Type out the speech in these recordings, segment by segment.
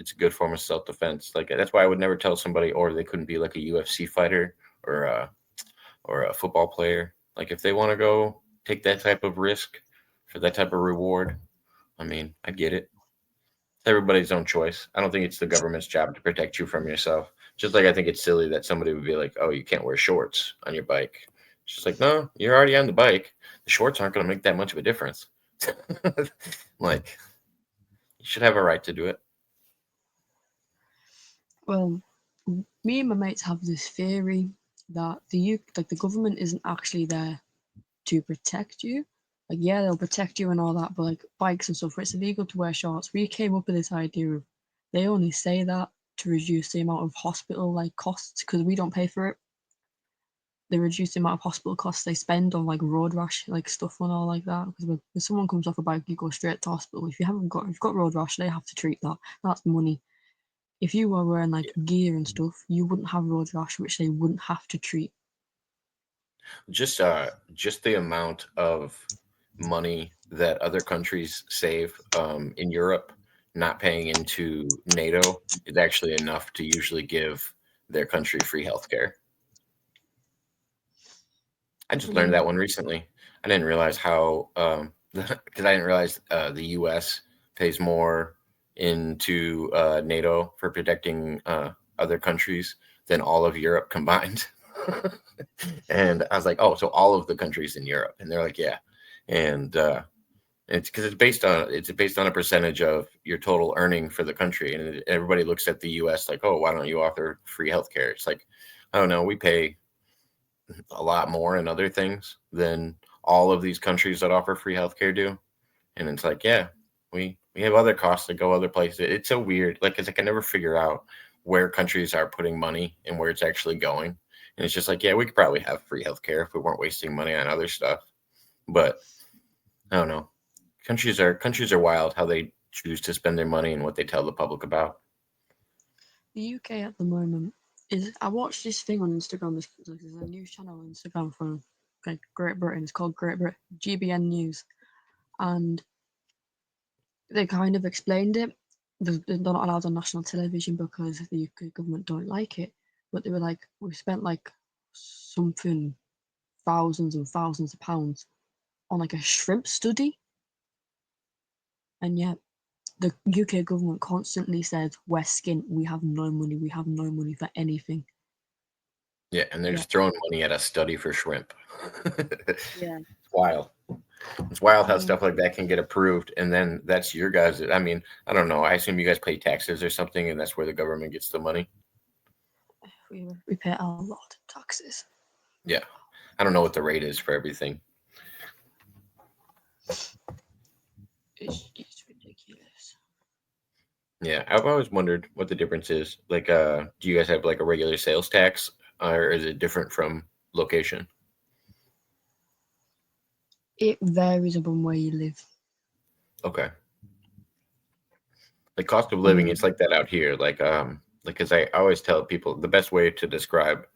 it's a good form of self-defense. Like that's why I would never tell somebody, or they couldn't be like a UFC fighter or a football player. Like if they want to go take that type of risk for that type of reward, I mean, I get it. It's everybody's own choice. I don't think it's the government's job to protect you from yourself. Just like I think it's silly that somebody would be like, "Oh, you can't wear shorts on your bike." It's just like, no, you're already on the bike. The shorts aren't going to make that much of a difference. Like, you should have a right to do it. Well, me and my mates have this theory that the government isn't actually there to protect you. Like, yeah, they'll protect you and all that, but like bikes and stuff, where it's illegal to wear shorts. We came up with this idea of they only say that to reduce the amount of hospital like costs because we don't pay for it. They reduce the amount of hospital costs they spend on like road rash like stuff and all like that. Because when someone comes off a bike, you go straight to hospital. If you've got road rash, they have to treat that. That's money. If you were wearing like gear and stuff, you wouldn't have road rash, which they wouldn't have to treat. Just the amount of money that other countries save in Europe not paying into NATO is actually enough to usually give their country free healthcare. I I just learned mean, that one recently. I didn't realize how because I didn't realize the U.S. pays more into NATO for protecting other countries than all of Europe combined. And I was like, oh, so all of the countries in Europe, and they're like, yeah, and it's because it's based on a percentage of your total earning for the country, and everybody looks at the U.S. like, oh, why don't you offer free healthcare? It's like, I don't know, we pay a lot more in other things than all of these countries that offer free healthcare do, and it's like, yeah, we have other costs that go other places. It's so weird, like, because I can never figure out where countries are putting money and where it's actually going. And it's just like, yeah, we could probably have free healthcare if we weren't wasting money on other stuff. But I don't know. Countries are wild how they choose to spend their money and what they tell the public about. the UK at the moment is. I watched this thing on Instagram. There's a news channel on Instagram for like Great Britain. It's called Great Britain GBN News, and they kind of explained it. They're not allowed on national television because the UK government don't like it. But they were like, we spent like something thousands and thousands of pounds on like a shrimp study, and yet the UK government constantly says we're skint. We have no money. We have no money for anything. Yeah, and they're Yeah, just throwing money at a study for shrimp. It's yeah. wild. It's wild how Um, stuff like that can get approved, and then that's your guys. I mean, I don't know. I assume you guys pay taxes or something, and that's where the government gets the money. we pay a lot of taxes. Yeah, I don't know what the rate is for everything. It's ridiculous. Yeah, I've always wondered what the difference is. Like, do you guys have like a regular sales tax, or is it different from location? It varies upon where you live. Okay. The cost of I living, mean, it's like that out here. Like, because I always tell people the best way to describe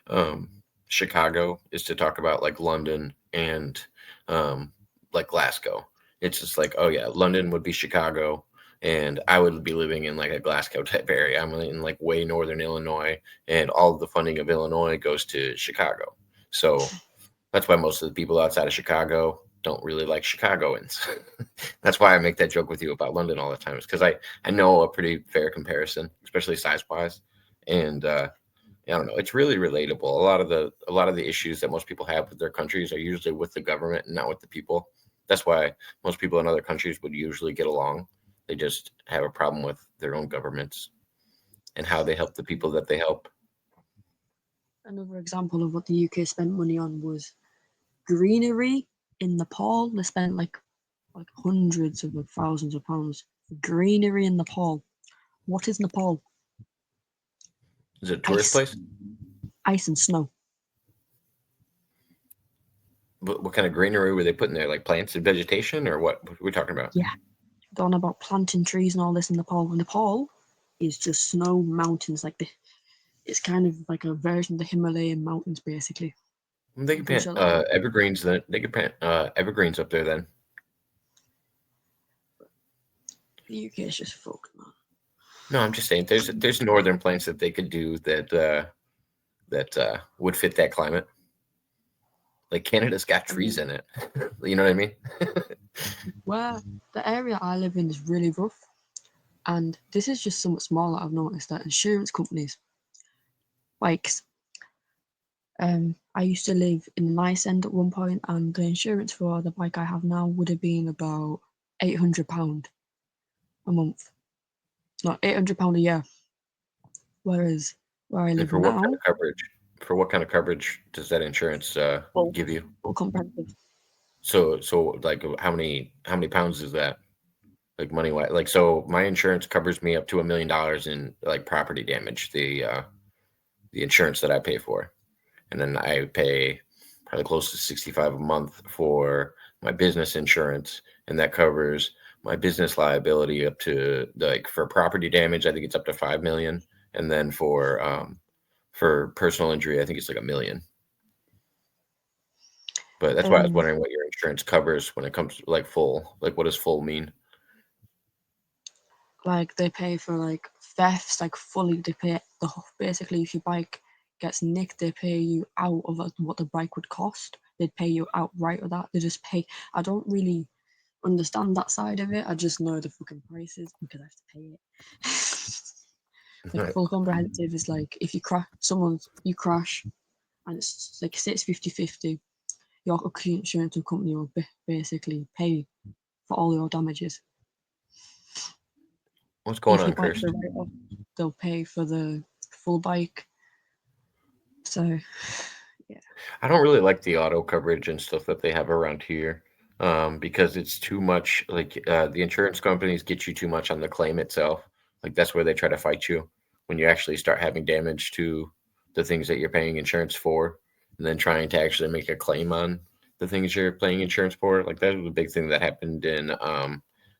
um Chicago is to talk about like London and um like Glasgow. It's just like, oh yeah, London would be Chicago, and I would be living in like a Glasgow type area. I'm in like way northern Illinois, and all of the funding of Illinois goes to Chicago. So that's why most of the people outside of Chicago don't really like Chicagoans. That's why I make that joke with you about London all the time. Is because I know a pretty fair comparison, especially size wise, and I don't know. It's really relatable. A lot of the issues that most people have with their countries are usually with the government and not with the people. That's why most people in other countries would usually get along. They just have a problem with their own governments and how they help the people that they help. another example of what the UK spent money on was greenery in Nepal. They spent like hundreds of thousands of pounds for greenery in Nepal. What is Nepal? Is it a tourist Ice, place? ice and snow. What kind of greenery were they putting there? Like plants and vegetation, or what are we talking about? Yeah, they're on about planting trees and all this in Nepal. Nepal is just snow mountains. It's kind of like a version of the Himalayan mountains, basically. They I'm could pretty plant sure that's what. evergreens. Then they could plant evergreens up there. Then The UK is just fucked, man. No, I'm just saying there's northern plants that they could do that would fit that climate. Like Canada's got trees in it. You know what I mean? Where the area I live in is really rough, and this is just somewhat smaller. I've noticed that insurance companies, like, I used to live in a nice end at one point, and the insurance for the bike I have now would have been about £800 a month, not £800 a year. Whereas where I And live for what kind now, of coverage? For what kind of coverage does that insurance full, give you? full comprehensive. So like how many pounds is that? Like money wise? Like so my insurance covers me up to $1 million in like property damage, the insurance that I pay for. And then I pay probably close to 65 a month for my business insurance, and that covers my business liability up to like for property damage, I think it's up to 5 million. And then for personal injury, I think it's like $1 million. But that's why I was wondering what your insurance covers when it comes to like full. Like, what does full mean? Like they pay for like thefts, like fully. They pay basically if your bike gets nicked, they pay you out of what the bike would cost. They'd pay you outright of that. They just pay. I don't really understand that side of it. I just know the fucking prices because I have to pay it. Like full comprehensive is like if you crash, you crash, and it's like say it's 50-50. Your insurance company will basically pay for all your damages. What's going If on, your bike's Kirst? a write-off, they'll pay for the full bike. So, yeah. I don't really like the auto coverage and stuff that they have around here, because it's too much. Like the insurance companies get you too much on the claim itself. Like that's where they try to fight you when you actually start having damage to the things that you're paying insurance for, and then trying to actually make a claim on the things you're paying insurance for. Like that was a big thing that happened in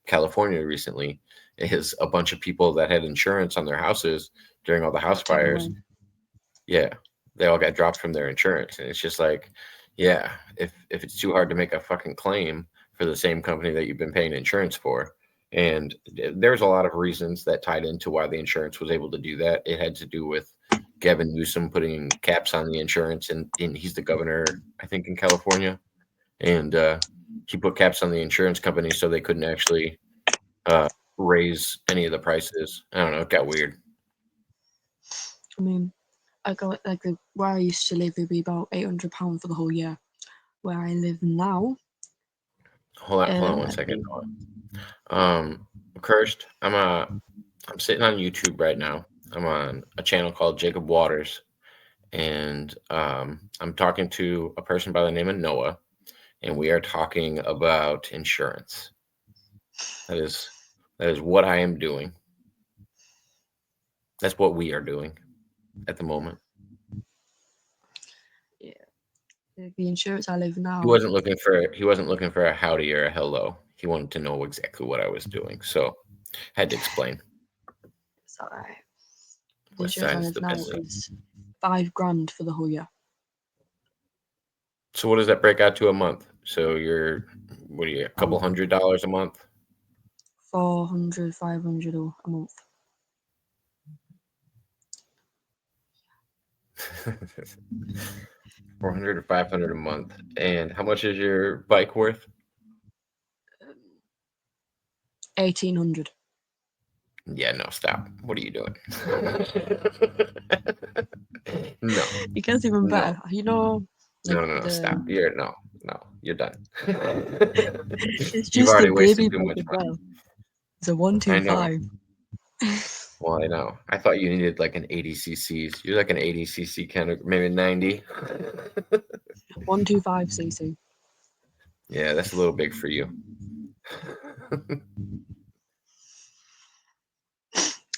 California recently. Is a bunch of people that had insurance on their houses during all the house Got taken fires. away. Yeah, they all got dropped from their insurance, and it's just like, yeah, if it's too hard to make a fucking claim for the same company that you've been paying insurance for, and there's a lot of reasons that tied into why the insurance was able to do that. It had to do with Gavin Newsom putting caps on the insurance, and he's the governor, I think, in California, and he put caps on the insurance company so they couldn't actually raise any of the prices. I don't know, it got weird. I mean, I got like where I used to live, it'd be about £800 for the whole year. Where I live now, Hold on one second. Cursed. I'm sitting on YouTube right now. I'm on a channel called Jacob Waters, and I'm talking to a person by the name of Noah, and we are talking about insurance. That is what I am doing. That's what we are doing at the moment. yeah, the insurance I live now. He wasn't looking for a howdy or a hello. He wanted to know exactly what I was doing, so had to explain. It's alright. The West insurance I Side is live the now best. is £5,000 for the whole year. So what does that break out to a month? So you're, what are you, a couple $100 a month? 400, 500 a month. 400 or 500 a month. And how much is your bike worth? 1,800. Yeah, no, stop. What are you doing? No, It gets even better. You know, like no, stop. You're done. it's You've just a already baby wasted too bike much as money. well. It's a I know. 125. Well, I know. I thought you needed like an 80 cc's. You're like an 80 cc kind of, maybe 90. 125cc. Yeah, that's a little big for you.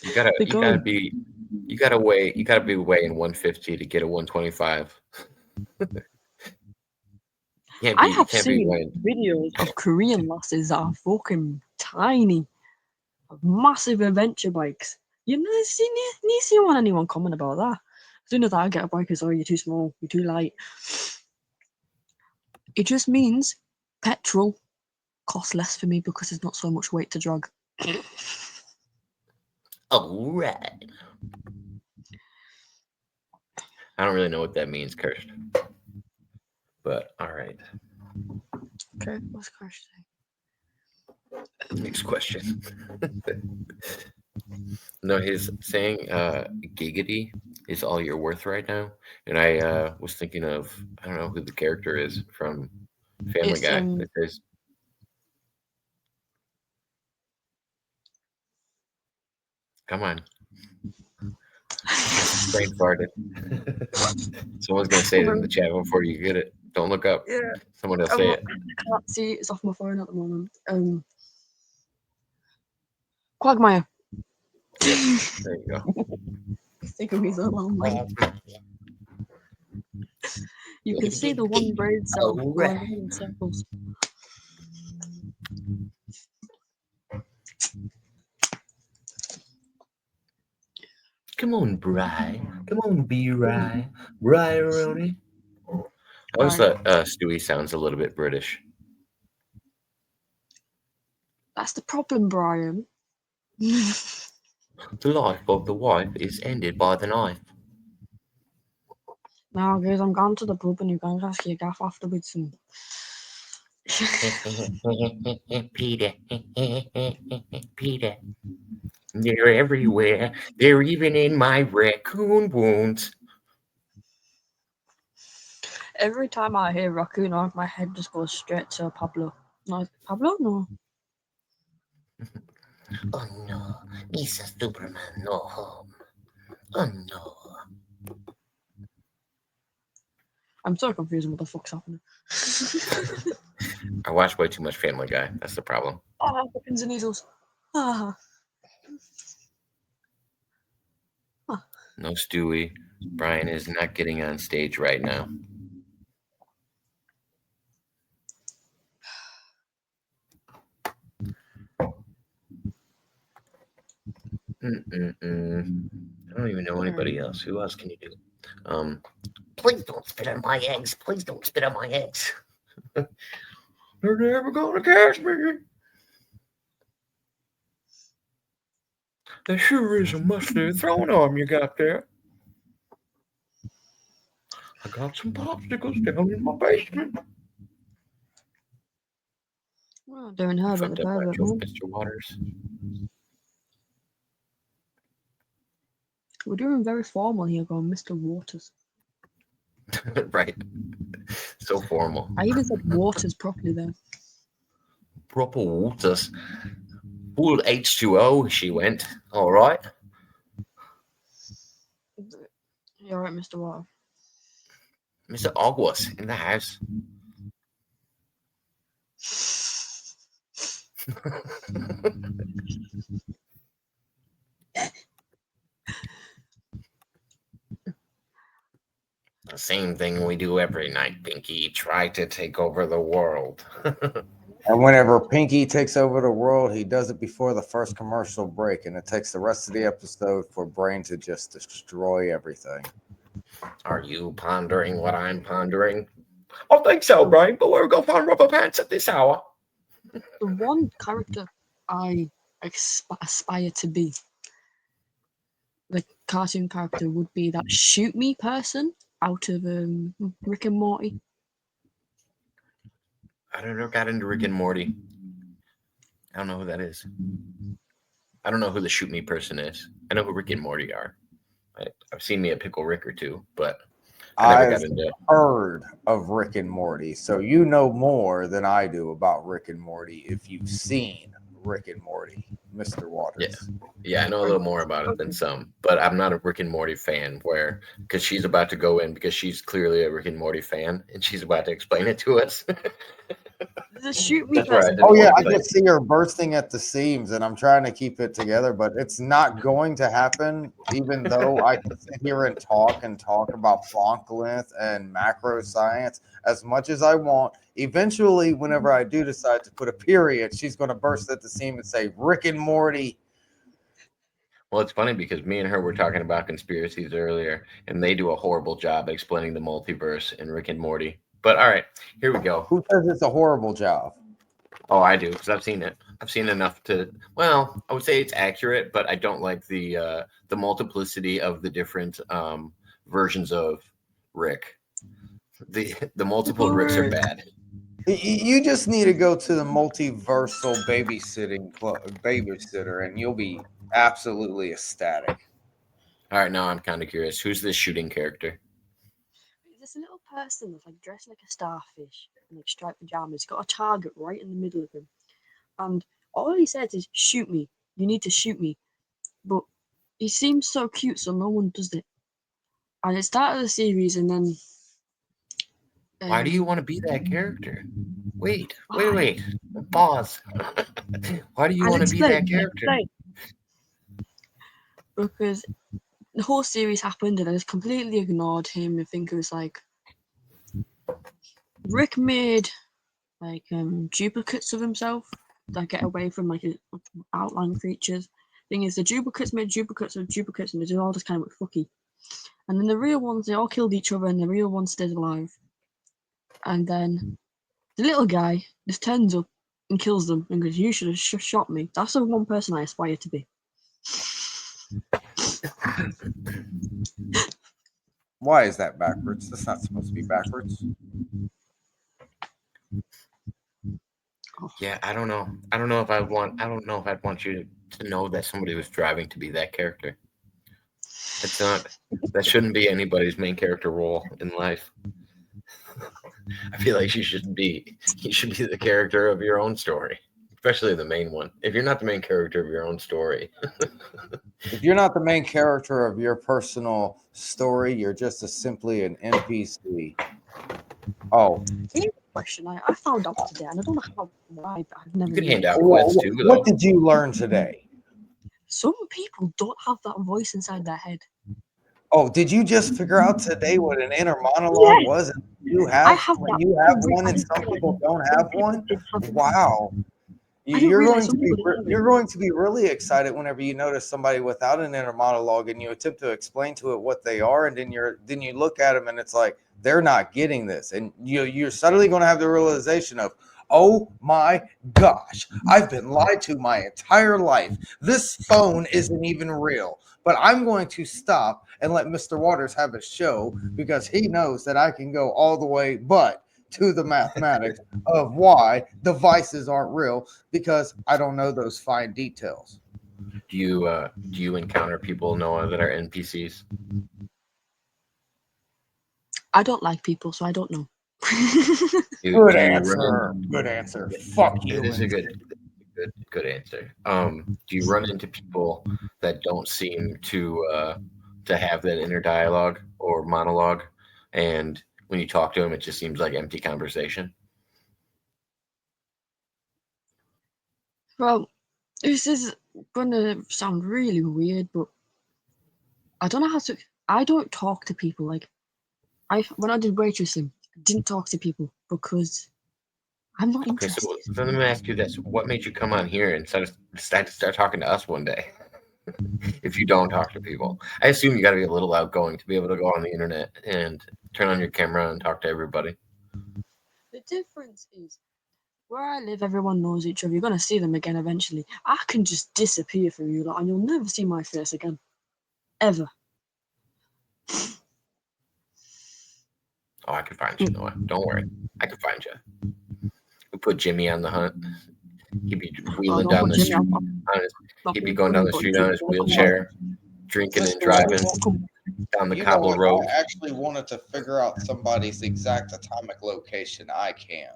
You gotta be weighing 150 to get a 125. I You have can't be seen weighing. videos of Korean lasses that are fucking tiny, massive adventure bikes. You know, see want anyone comment about that. As soon as I get a bike, it's you're too small, you're too light. It just means petrol costs less for me because there's not so much weight to drag. All right. I don't really know what that means, Kirst. But all right. Okay, what's Kirst saying? Next question. No, he's saying giggity is all you're worth right now. And I was thinking of, I don't know who the character is from Family It's Guy. That says, come on. Brain farted. Someone's going to say it in the chat before you get it. Don't look up. Yeah. Someone will say it. I can't see. It's off my phone at the moment. Quagmire. Yep. There you go. Think of me so long. You can see the one brain cell going around in circles. Come on, Bri. Come on, B-Rye. Bri-Roni. I always thought Stewie sounds a little bit British. That's the problem, Brian. The life of the wife is ended by the knife. Now, guys, I'm going to the pub and you're going to ask your gaff afterwards. And... Peter. Peter. They're everywhere. They're even in my raccoon wounds. Every time I hear raccoon, my head just goes straight to Pablo. No, Pablo? No. Oh no, Mr. Superman, no home. Oh no. I'm so confused what the fuck's happening. I watch way too much Family Guy. That's the problem. Oh, the pins and needles. Ah. Huh. No Stewie. Brian is not getting on stage right now. I don't even know anybody else. Who else can you do? Please don't spit on my eggs. Please don't spit on my eggs. They're never gonna catch me. There sure is a mustard throwing arm you got there. I got some popsicles down in my basement. Well, doing her about the pervert, huh? Mr. Waters. We're doing very formal here, going Mr. Waters. Right. So formal. I even said Waters properly there. Proper Waters. Full H2O, she went. All right. You all right, Mr. Water? Mr. Aguas in the house. The same thing we do every night, Pinky. Try to take over the world. And whenever Pinky takes over the world, he does it before the first commercial break, and it takes the rest of the episode for Brain to just destroy everything. Are you pondering what I'm pondering? I think so, Brain, but we're going to find rubber pants at this hour. The one character I aspire to be, the cartoon character, would be that shoot me person out of Rick and Morty. I never got into Rick and Morty. I don't know who that is. I don't know who the shoot me person is. I know who Rick and Morty are. I've seen me a Pickle Rick or two, but I never got into it. Heard of Rick and Morty, so you know more than I do about Rick and Morty if you've seen Rick and Morty, Mr. Waters. Yeah, I know a little more about it than some, but I'm not a Rick and Morty fan because she's about to go in because she's clearly a Rick and Morty fan and she's about to explain it to us. The shoot me That's right. person. Oh yeah, I just see her bursting at the seams, and I'm trying to keep it together, but it's not going to happen. Even though I can sit here and talk about Planck length and macro science as much as I want, eventually, whenever I do decide to put a period, she's going to burst at the seam and say Rick and Morty. Well, it's funny because me and her were talking about conspiracies earlier, and they do a horrible job explaining the multiverse in Rick and Morty. But all right, here we go. Who says it's a horrible job? Oh, I do because I've seen it. I've seen enough to. Well, I would say it's accurate, but I don't like the multiplicity of the different versions of Rick. The multiple Ricks are bad. You just need to go to the multiversal babysitter, and you'll be absolutely ecstatic. All right, now I'm kind of curious. Who's this shooting character? There's a little person that's like dressed like a starfish in like striped pajamas. He's got a target right in the middle of him, and all he says is "shoot me." You need to shoot me, but he seems so cute, so no one does it. And it started the series, and then Why do you want to be that character? Wait. Pause. Why do you want to be that character? Because the whole series happened, and I just completely ignored him. I think it was like Rick made like duplicates of himself that get away from like his outline creatures. Thing is, the duplicates made duplicates of duplicates, and they all just kind of look fucky. And then the real ones, they all killed each other, and the real one stayed alive. And then the little guy just turns up and kills them and goes, "You should have shot me." That's the one person I aspire to be. Why is that backwards? That's not supposed to be backwards. Yeah, I don't know. I don't know if I'd want you to know that somebody was driving to be that character. It's not. That shouldn't be anybody's main character role in life. I feel like you should be the character of your own story, especially the main one. If you're not the main character of your own story, if you're not the main character of your personal story, you're just simply an NPC. Oh, question I found out today, and I don't know why, but I've never. You can hand out quests too. What did you learn today? Some people don't have that voice inside their head. Oh, did you just figure out today what an inner monologue was? You have when you have one, and some people don't have one. Wow. You're going to be really excited whenever you notice somebody without an inner monologue and you attempt to explain to it what they are, and then you look at them and it's like they're not getting this, and you're suddenly going to have the realization of, oh my gosh, I've been lied to my entire life. This phone isn't even real. But I'm going to stop and let Mr. Waters have a show because he knows that I can go all the way to the mathematics of why devices aren't real, because I don't know those fine details. Do you encounter people, Noah, that are NPCs? I don't like people, so I don't know. Good answer. Fuck you. It is a good answer. Do you run into people that don't seem to have that inner dialogue or monologue, and when you talk to them, it just seems like empty conversation? Well, this is gonna sound really weird, but I don't know how to. I don't talk to people. Like, when I did waitressing, I didn't talk to people because I'm not interested. Okay, so let me ask you this: what made you come on here and decide to start talking to us one day? If you don't talk to people, I assume you got to be a little outgoing to be able to go on the internet and turn on your camera and talk to everybody. The difference is, where I live, everyone knows each other. You're gonna see them again eventually. I can just disappear from you, and you'll never see my face again, ever. Oh, I can find you, Noah. Don't worry, I can find you. We put Jimmy on the hunt. He'd be wheeling down the street. He'd be going down the street on his wheelchair, drinking and driving down the cobble road. I actually wanted to figure out somebody's exact atomic location. I can.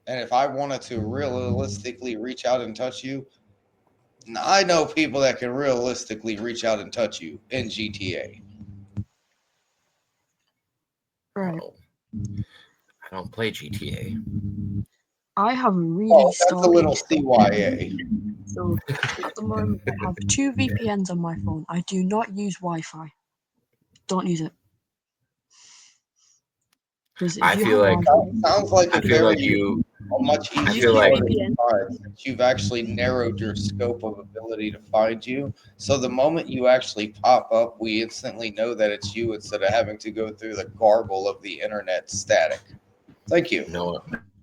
And if I wanted to realistically reach out and touch you, I know people that can realistically reach out and touch you in GTA. Right. I don't play GTA. I have a really that's a little CYA. So at the moment, I have 2 VPNs on my phone. I do not use Wi-Fi. Don't use it. I feel like sounds like I feel like much easier you've actually narrowed your scope of ability to find you. So the moment you actually pop up, we instantly know that it's you instead of having to go through the garble of the internet static. Thank you.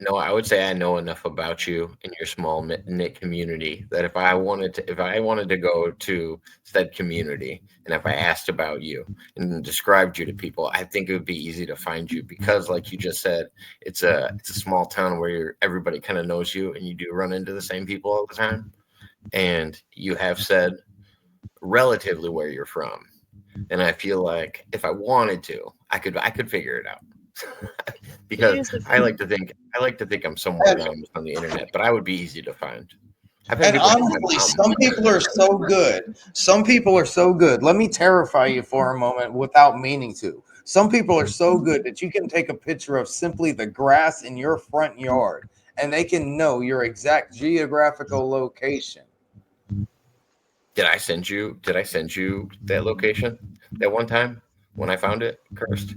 No, I would say I know enough about you in your small knit community that if I wanted to go to said community, and if I asked about you and described you to people, I think it would be easy to find you because, like you just said, it's a small town where everybody kind of knows you, and you do run into the same people all the time, and you have said relatively where you're from, and I feel like if I wanted to, I could figure it out. Because Here's the I thing. like to think I'm somewhere around on the internet, but I would be easy to find. I've had And people call my honestly, mom. some people are so good. Some people are so good. Let me terrify you for a moment without meaning to. Some people are so good that you can take a picture of simply the grass in your front yard and they can know your exact geographical location. Did I send you that location that one time when I found it cursed?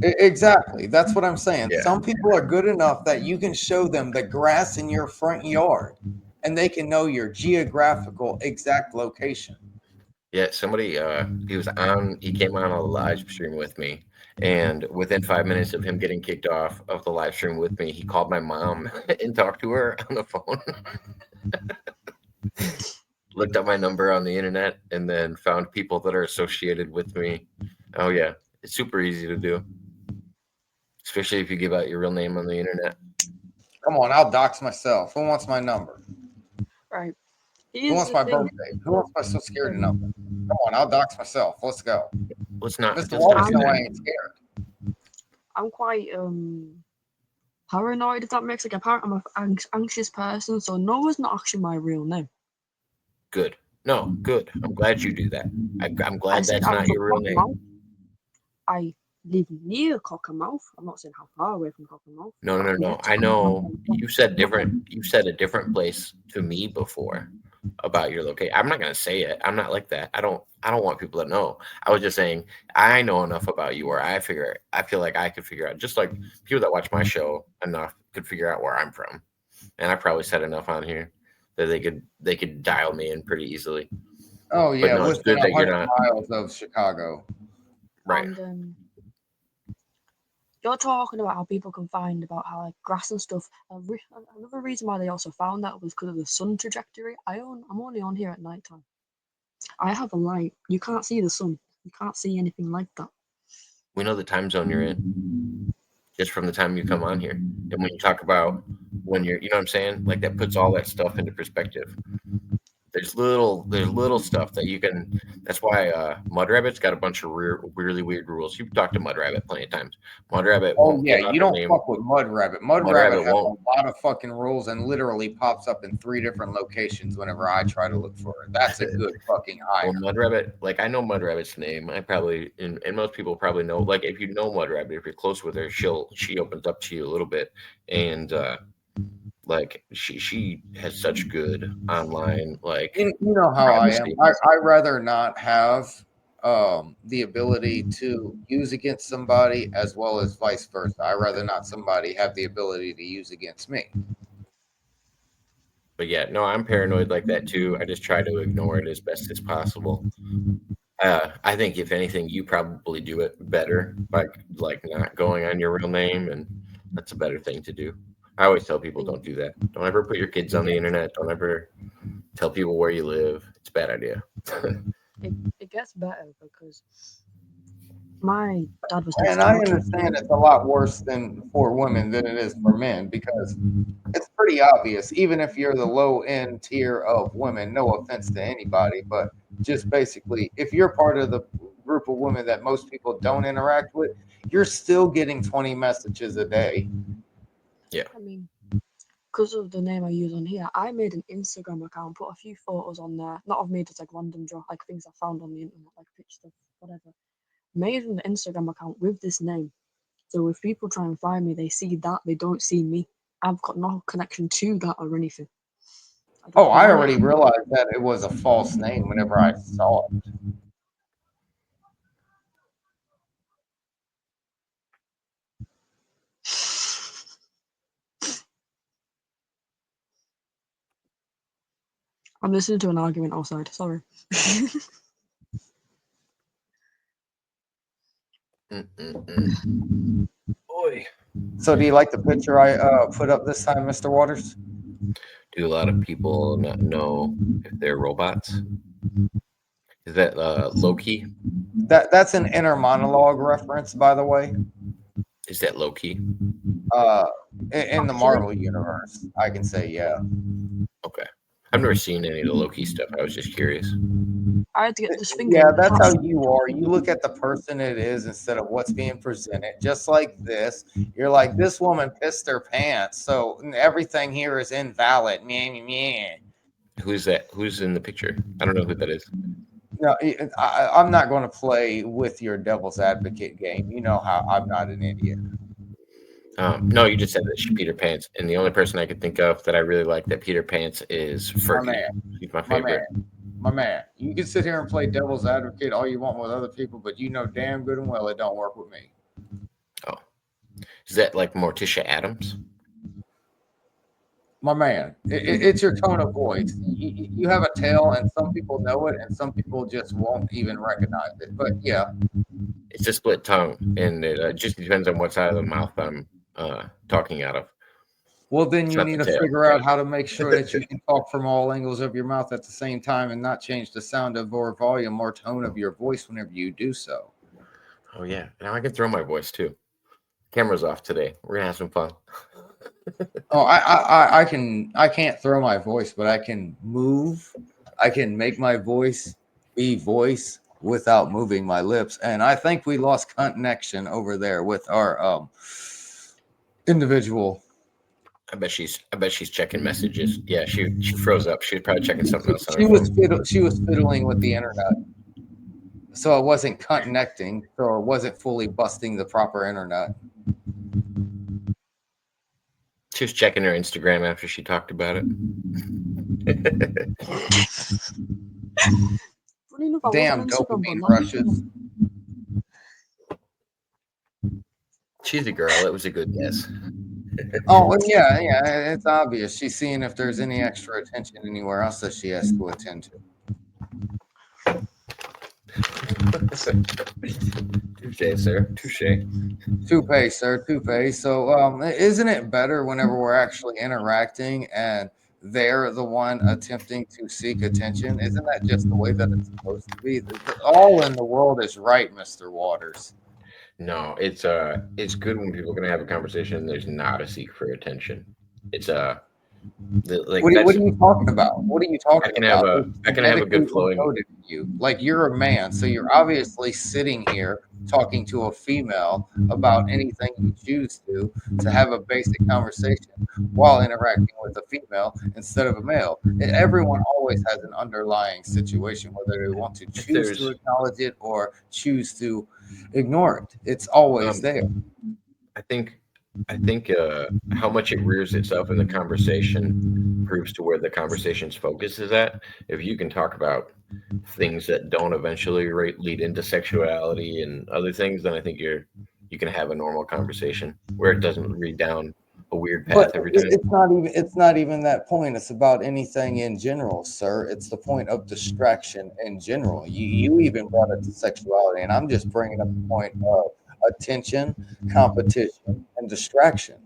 Exactly. That's what I'm saying. Yeah. Some people are good enough that you can show them the grass in your front yard and they can know your geographical exact location. Yeah, somebody he came on a live stream with me, and within 5 minutes of him getting kicked off of the live stream with me, he called my mom and talked to her on the phone. Looked up my number on the internet and then found people that are associated with me. Oh yeah, it's super easy to do, especially if you give out your real name on the internet. Come on, I'll dox myself. Who wants my number? Right. Who Here's wants the my thing. birthday? Who wants my social security number? Come on, I'll dox myself. Let's go. Let's not. Mr. Let's not Waters do know I that. ain't scared. I'm quite paranoid, if that makes like I'm an anxious person, so Noah's not actually my real name. Good. No, good. I'm glad you do that. I'm glad said that's I'm not from your real name. Cockermouth. I live near Cockermouth. I'm not saying how far away from Cockermouth. No. I know you said a different place to me before about your location. I'm not gonna say it. I'm not like that. I don't want people to know. I was just saying I know enough about you where I feel like I could figure out, just like people that watch my show enough could figure out where I'm from. And I probably said enough on here that they could dial me in pretty easily. Oh yeah, But no, it's within good that you're 100 not miles of Chicago. right. And you're talking about how people can find about how like grass and stuff. Another reason why they also found that was because of the sun trajectory. I'm only on here at night time. I have a light. You can't see the sun. You can't see anything like that. We know the time zone you're in just from the time you come on here. And when you talk about when you're, you know what I'm saying? Like that puts all that stuff into perspective. There's little stuff that you can. That's why Mudrabbit's got a bunch of really weird rules. You've talked to Mudrabbit plenty of times. Mudrabbit Oh won't yeah, give out you her don't name. fuck with Mudrabbit. Mudrabbit Mudrabbit has won't. a lot of fucking rules and literally pops up in 3 different locations whenever I try to look for it. That's a good fucking hire. Well, Mudrabbit, like I know Mudrabbit's name. I probably and most people probably know. Like if you know Mudrabbit, if you're close with her, she opens up to you a little bit, and like she has such good online like You know how I am. privacy. I rather not have the ability to use against somebody as well as vice versa. I rather not somebody have the ability to use against me. But yeah, no, I'm paranoid like that too. I just try to ignore it as best as possible. I think if anything, you probably do it better by like not going on your real name, and that's a better thing to do. I always tell people don't do that. Don't ever put your kids on the internet. Don't ever tell people where you live. It's a bad idea. It gets better because my dad was And I understand it's a lot worse than for women than it is for men because it's pretty obvious, even if you're the low end tier of women, no offense to anybody, but just basically, if you're part of the group of women that most people don't interact with, you're still getting 20 messages a day. Yeah. I mean, because of the name I use on here, I made an Instagram account, put a few photos on there, not of me, just like random draw, like things I found on the internet, like pictures of whatever. Made an Instagram account with this name. So if people try and find me, they see that, they don't see me. I've got no connection to that or anything. Oh, I already realized that it was a false name whenever I saw it. I'm listening to an argument outside, sorry. boy. So, do you like the picture I put up this time, Mr. Waters? Do a lot of people not know if they're robots? Is that Loki? That's an inner monologue reference, by the way. Is that Loki? In the Marvel universe, I can say yeah. Okay. I've never seen any of the Loki stuff. I was just curious. I had to get this thing. Yeah, that's how you are. You look at the person it is instead of what's being presented. Just like this, you're like, this woman pissed her pants, so everything here is invalid. Meh, meh, meh. Who's that? Who's in the picture? I don't know who that is. No, I'm not going to play with your devil's advocate game. You know how I'm not an idiot. No, you just said that she Peter Pants, and the only person I could think of that I really like that Peter Pants is Fergie. man. She's my favorite. My man, you can sit here and play devil's advocate all you want with other people, but you know damn good and well it don't work with me. Oh, is that like Morticia Adams? My man, it's your tone of voice. You have a tail, and some people know it, and some people just won't even recognize it. But yeah, it's a split tongue, and it just depends on what side of the mouth I'm talking out of. Well, then you need to figure out how to make sure that you can talk from all angles of your mouth at the same time and not change the sound of or volume or tone of your voice whenever you do so. Oh yeah, now I can throw my voice too. Camera's off today. We're gonna have some fun. Oh, I can't throw my voice, but I can move. I can make my voice be voice without moving my lips. And I think we lost connection over there with our individual. I bet she's checking messages. Yeah, she froze up. She was probably checking something else. She was fiddling with the internet. So it wasn't connecting, so it wasn't fully busting the proper internet. She was checking her Instagram after she talked about it. Damn dopamine rushes. She's a girl. It was a good guess. Oh, yeah, it's obvious. She's seeing if there's any extra attention anywhere else that she has to attend to. Touche, sir. Touche. Toupee, sir. Toupee. So, isn't it better whenever we're actually interacting and they're the one attempting to seek attention? Isn't that just the way that it's supposed to be? All in the world is right, Mr. Waters. No, it's good when people are gonna have a conversation and there's not a seek for attention. It's like what are you talking about? What are you talking about? I can have a good flowing. You like you're a man, so you're obviously sitting here talking to a female about anything you choose to have a basic conversation while interacting with a female instead of a male. Everyone always has an underlying situation, whether they want to choose to acknowledge it or choose to ignore it. It's always there. I think how much it rears itself in the conversation proves to where the conversation's focus is at. If you can talk about things that don't eventually lead into sexuality and other things, then I think you can have a normal conversation where it doesn't lead down a weird path every time. It's not even that point. It's about anything in general, sir. It's the point of distraction in general. You even brought it to sexuality, and I'm just bringing up the point of attention, competition, and distraction.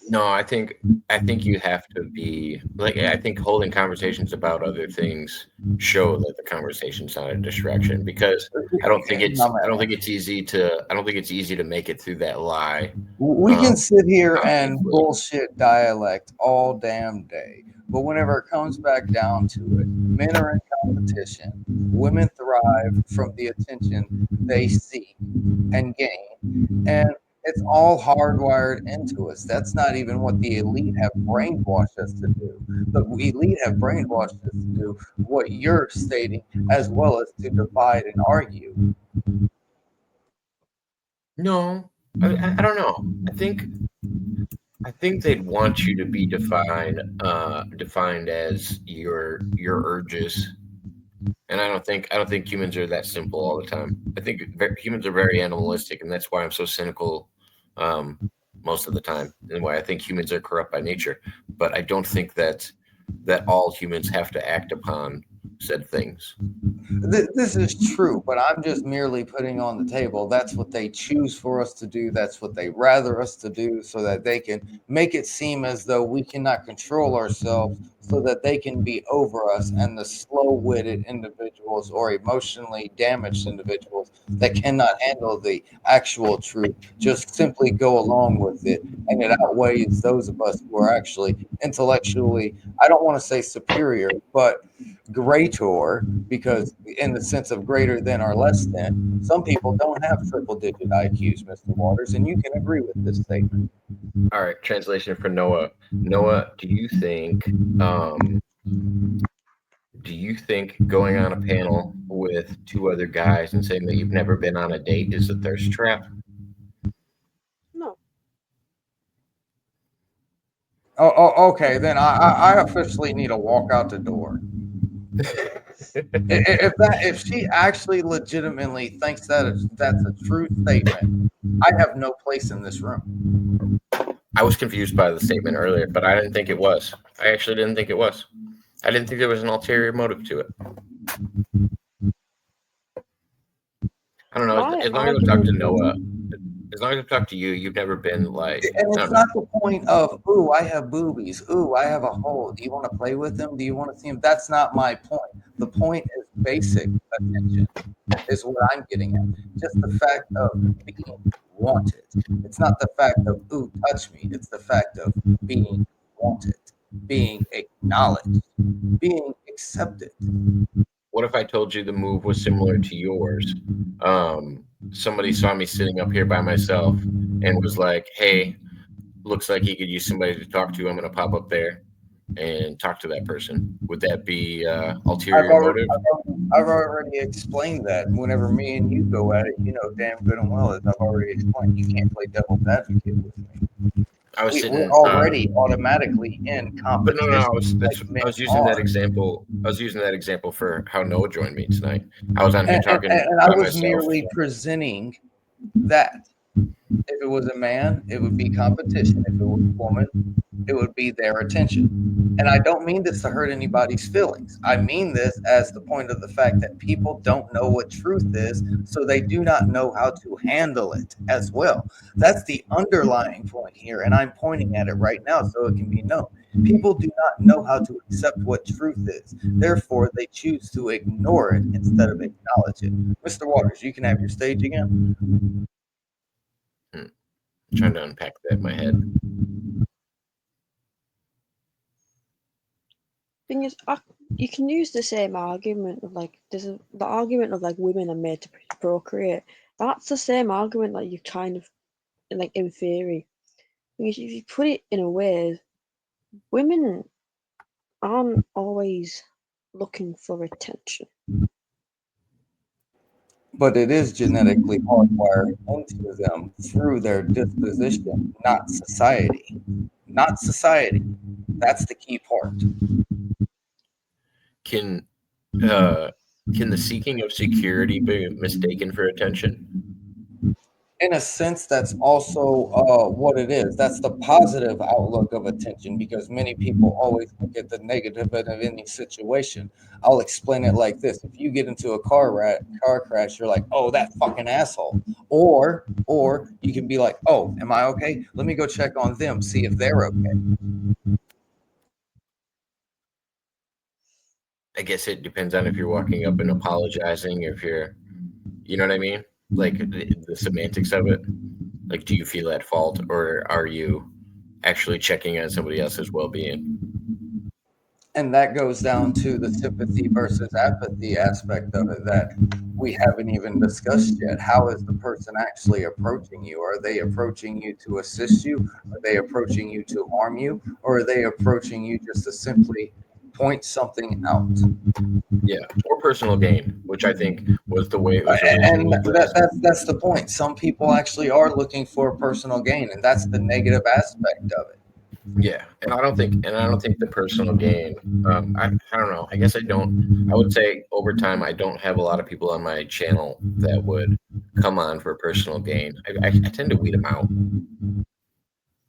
No, I think you have to be like, I think holding conversations about other things show that the conversation's not a distraction, because I don't think it's easy to make it through that lie. We can sit here and bullshit dialect all damn day, but whenever it comes back down to it, men are in competition. Women thrive from the attention they seek and gain, and it's all hardwired into us. That's not even what the elite have brainwashed us to do. The elite have brainwashed us to do what you're stating, as well as to divide and argue. No, I don't know. I think they'd want you to be defined as your urges. And I don't think humans are that simple all the time. I think humans are very animalistic, and that's why I'm so cynical most of the time, and why I think humans are corrupt by nature. But I don't think that all humans have to act upon said things. This is true, but I'm just merely putting on the table. That's what they choose for us to do. That's what they rather us to do, so that they can make it seem as though we cannot control ourselves, so that they can be over us. And the slow-witted individuals or emotionally damaged individuals that cannot handle the actual truth just simply go along with it, and it outweighs those of us who are actually intellectually, I don't want to say superior, but greater, because in the sense of greater than or less than, some people don't have triple digit IQs, Mr. Waters, and you can agree with this statement. All right, translation for Noah. Noah, do you think going on a panel with two other guys and saying that you've never been on a date is a thirst trap? No. Oh, okay. Then I officially need to walk out the door. If she actually legitimately thinks that's a true statement, I have no place in this room. I was confused by the statement earlier, but I didn't think it was. I actually didn't think it was. I didn't think there was an ulterior motive to it. I don't know. As long as I've talked to Noah, as long as I've talked to you, you've never been like. And it's not the point of, ooh, I have boobies. Ooh, I have a hole. Do you want to play with them? Do you want to see them? That's not my point. The point is basic attention, is what I'm getting at. Just the fact of being wanted. It's not the fact of, ooh, touch me. It's the fact of being wanted, being acknowledged, being accepted. What if I told you the move was similar to yours? Somebody saw me sitting up here by myself and was like, hey, looks like he could use somebody to talk to. I'm going to pop up there and talk to that person. Would that be ulterior motive? I've already explained that. Whenever me and you go at it, you know damn good and well, as I've already explained, you can't play devil's advocate with me. We're already automatically in competition. But no, I was using that example. I was using that example for how Noah joined me tonight. I was on here talking, and I was merely presenting that. If it was a man, it would be competition. If it was a woman, it would be their attention. And I don't mean this to hurt anybody's feelings. I mean this as the point of the fact that people don't know what truth is, so they do not know how to handle it as well. That's the underlying point here, and I'm pointing at it right now so it can be known. People do not know how to accept what truth is. Therefore, they choose to ignore it instead of acknowledge it. Mr. Waters, you can have your stage again. I'm trying to unpack that in my head. Thing is, you can use the same argument of like the argument of like women are made to procreate. That's the same argument that you kind of like in theory. Because if you put it in a way, women aren't always looking for attention. But it is genetically hardwired into them through their disposition, not society. Not society. That's the key part. Can the seeking of security be mistaken for attention? In a sense, that's also what it is. That's the positive outlook of attention, because many people always look at the negative of any situation. I'll explain it like this. If you get into a car crash, you're like, oh, that fucking asshole. Or you can be like, oh, am I okay? Let me go check on them, see if they're okay. I guess it depends on if you're walking up and apologizing, if you're, you know what I mean? Like the semantics of it. Like, do you feel at fault, or are you actually checking on somebody else's well-being? And that goes down to the sympathy versus apathy aspect of it that we haven't even discussed yet. How is the person actually approaching you? Are they approaching you to assist you? Are they approaching you to harm you? Or are they approaching you just to simply point something out? Yeah, or personal gain, which I think was the way it was. And that's the point. Some people actually are looking for personal gain, and that's the negative aspect of it. Yeah, and I don't think the personal gain. I don't know. I guess I don't. I would say over time, I don't have a lot of people on my channel that would come on for personal gain. I tend to weed them out.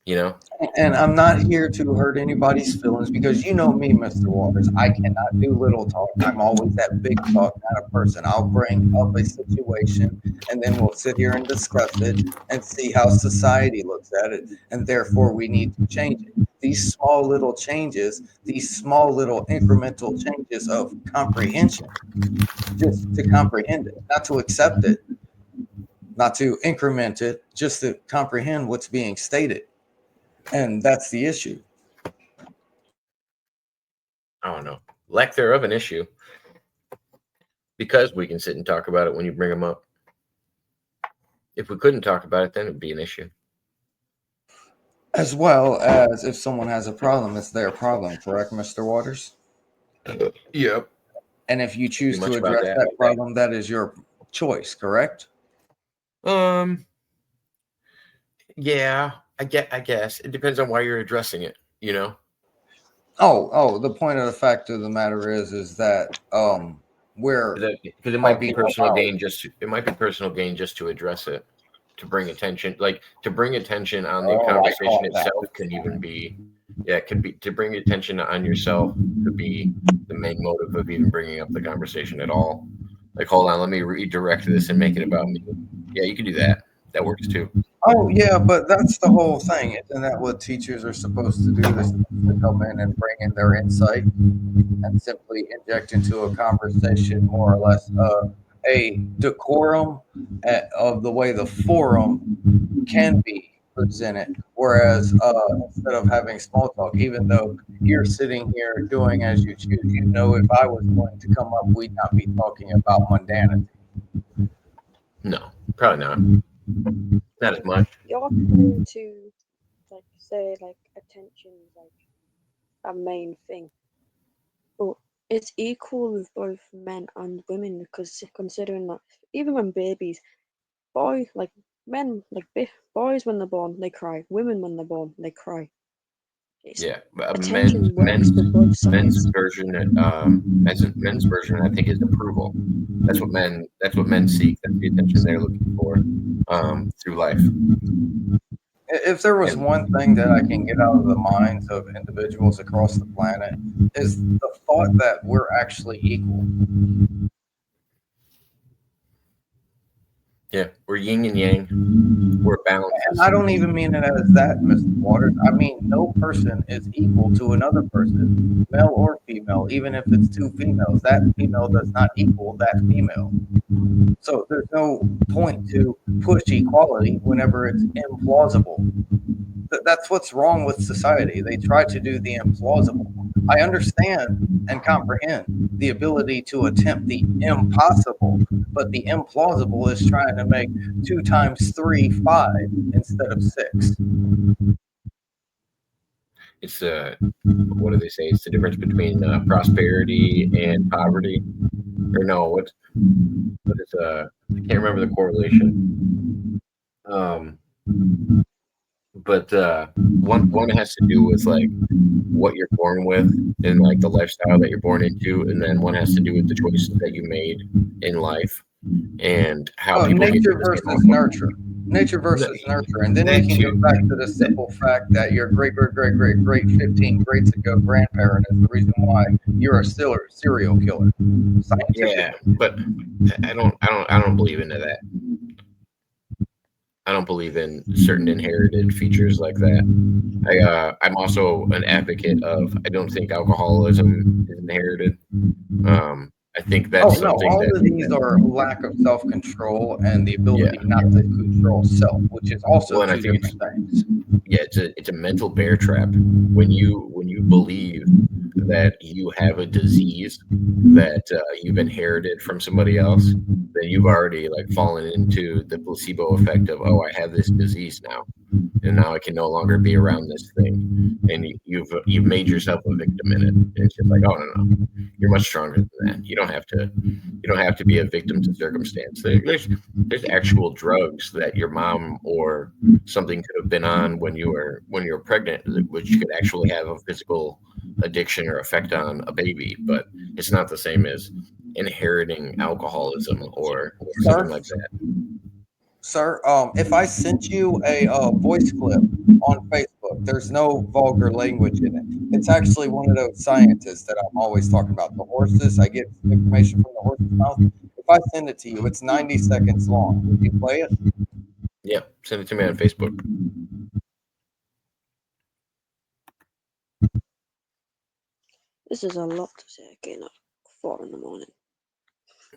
You know? And I'm not here to hurt anybody's feelings because you know me, Mr. Waters. I cannot do little talk. I'm always that big talk kind of person. I'll bring up a situation and then we'll sit here and discuss it and see how society looks at it. And therefore, we need to change it. These small little changes, these small little incremental changes of comprehension, just to comprehend it, not to accept it, not to increment it, just to comprehend what's being stated. And that's the issue. I don't know. Lack thereof an issue. Because we can sit and talk about it when you bring them up. If we couldn't talk about it, then it'd be an issue. As well as if someone has a problem, it's their problem, correct, Mr. Waters? Yep. And if you choose Pretty to much about address that. that problem, that is your choice, correct? Yeah, I guess. It depends on why you're addressing it, you know? Oh, the point of the fact of the matter is that we're because it might be talking personal about- gain just to address it, to bring attention on the Oh, I conversation caught that. itself can even be it could be to bring attention on yourself could be the main motive of even bringing up the conversation at all. Like, hold on, let me redirect this and make it about me. Yeah, you can do that. That works too. Oh, yeah, but that's the whole thing. Isn't that what teachers are supposed to do? They're supposed to come in and bring in their insight and simply inject into a conversation more or less a decorum of the way the forum can be presented. Whereas instead of having small talk, even though you're sitting here doing as you choose, you know, if I was going to come up, we'd not be talking about mundanity. No, probably not. Not as much. You're trying to like say like attention is like a main thing, but it's equal with both men and women because considering that even when babies, boys when they're born they cry, women when they're born they cry. Yeah, but Attention works for both sides. men's version I think is approval. That's what men seek. That's the attention they're looking for through life. If there was one thing that I can get out of the minds of individuals across the planet is the thought that we're actually equal. Yeah, we're yin and yang. We're balanced. And I don't even mean it as that, Mr. Waters. I mean, no person is equal to another person, male or female, even if it's two females. That female does not equal that female. So there's no point to push equality whenever it's implausible. That's what's wrong with society. They try to do the implausible. I understand and comprehend the ability to attempt the impossible, but the implausible is trying to make 2 times 3 5 instead of 6. It's what do they say? It's the difference between prosperity and poverty. Or no, what is I can't remember the correlation. But one has to do with like what you're born with and like the lifestyle that you're born into, and then one has to do with the choices that you made in life and how people nature versus nurture. Nature versus nurture. And then we can go back to the simple fact that your great 15 greats ago grandparent is the reason why you're a serial killer. Yeah, but I don't believe into that. I don't believe in certain inherited features like that. I'm also an advocate of. I don't think alcoholism is inherited. I think that's something all that of these are lack of self-control and the ability not to control self, which is also two different things. Yeah, it's a mental bear trap. When you believe that you have a disease that you've inherited from somebody else, then you've already like fallen into the placebo effect of, oh, I have this disease now, and now I can no longer be around this thing, and you've made yourself a victim in it. And it's just like, oh no, you're much stronger than that. You don't have to be a victim to circumstance. There's actual drugs that your mom or something could have been on when you were pregnant, which could actually have a physical addiction or effect on a baby, but it's not the same as inheriting alcoholism or something like that. Sir, if I sent you a voice clip on Facebook, there's no vulgar language in it. It's actually one of those scientists that I'm always talking about, the horses. I get information from the horse's mouth. If I send it to you, it's 90 seconds long. Would you play it? Yeah, send it to me on Facebook. This is a lot to say again at 4 in the morning.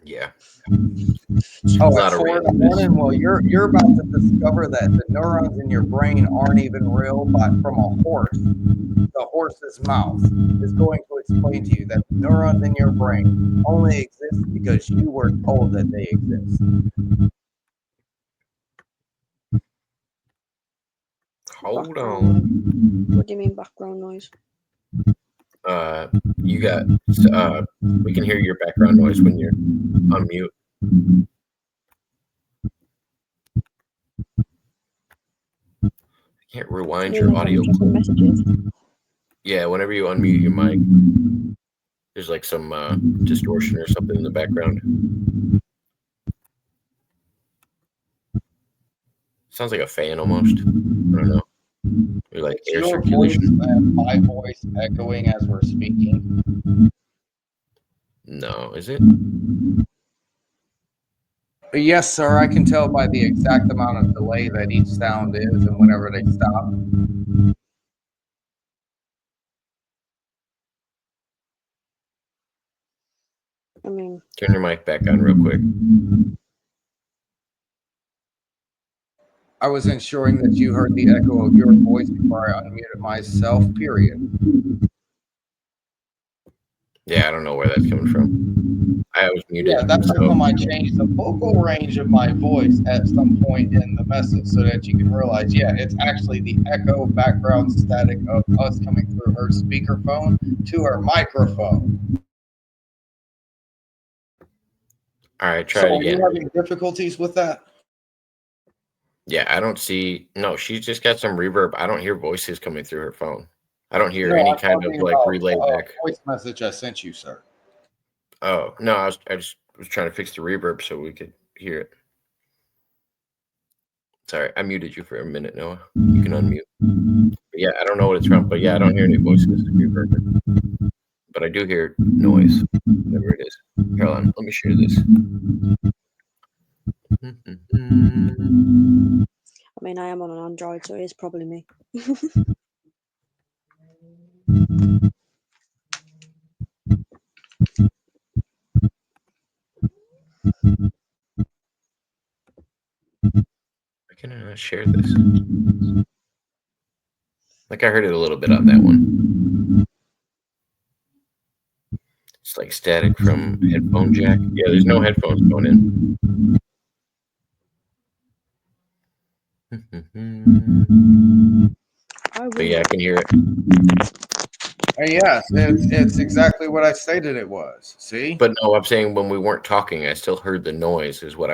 Yeah. Oh, A lot at of 4 in the randomness. morning? Well, you're about to discover that the neurons in your brain aren't even real, but from a horse. The horse's mouth is going to explain to you that the neurons in your brain only exist because you were told that they exist. Hold Background on. noise. What do you mean background noise? You got. We can hear your background noise when you're on mute. I can't rewind You your mean like audio. I'm checking messages? Yeah, whenever you unmute your mic, there's like some distortion or something in the background. Sounds like a fan almost. I don't know. Or like It's air your voice circulation. and my voice echoing as we're speaking. No, is it? Yes, sir. I can tell by the exact amount of delay that each sound is and whenever they stop. I mean, Turn your mic back on real quick. I was ensuring that you heard the echo of your voice before I unmuted myself, period. Yeah, I don't know where that's coming from. I was muted. Yeah, that's so. how I changed the vocal range of my voice at some point in the message so that you can realize, yeah, it's actually the echo background static of us coming through her speakerphone to her microphone. All right, try it again. Are you having difficulties with that? Yeah, I don't see. No, she's just got some reverb. I don't hear voices coming through her phone. I don't hear No, any I'm kind of talking like about relay back. voice message I sent you, sir. Oh no, I just was trying to fix the reverb so we could hear it. Sorry, I muted you for a minute, Noah. You can unmute. But yeah, I don't know what it's from, but yeah, I don't hear any voices. Reverb. But I do hear noise, whatever it is. Hold on, let me share this. I mean, I am on an Android, so it's probably me. Why can I not share this? Like I heard it a little bit on that one. It's like static from headphone jack. Yeah, there's no headphones going in. But yeah, I can hear it. Yes, it's exactly what I stated it was. See? But no, I'm saying when we weren't talking, I still heard the noise is what I was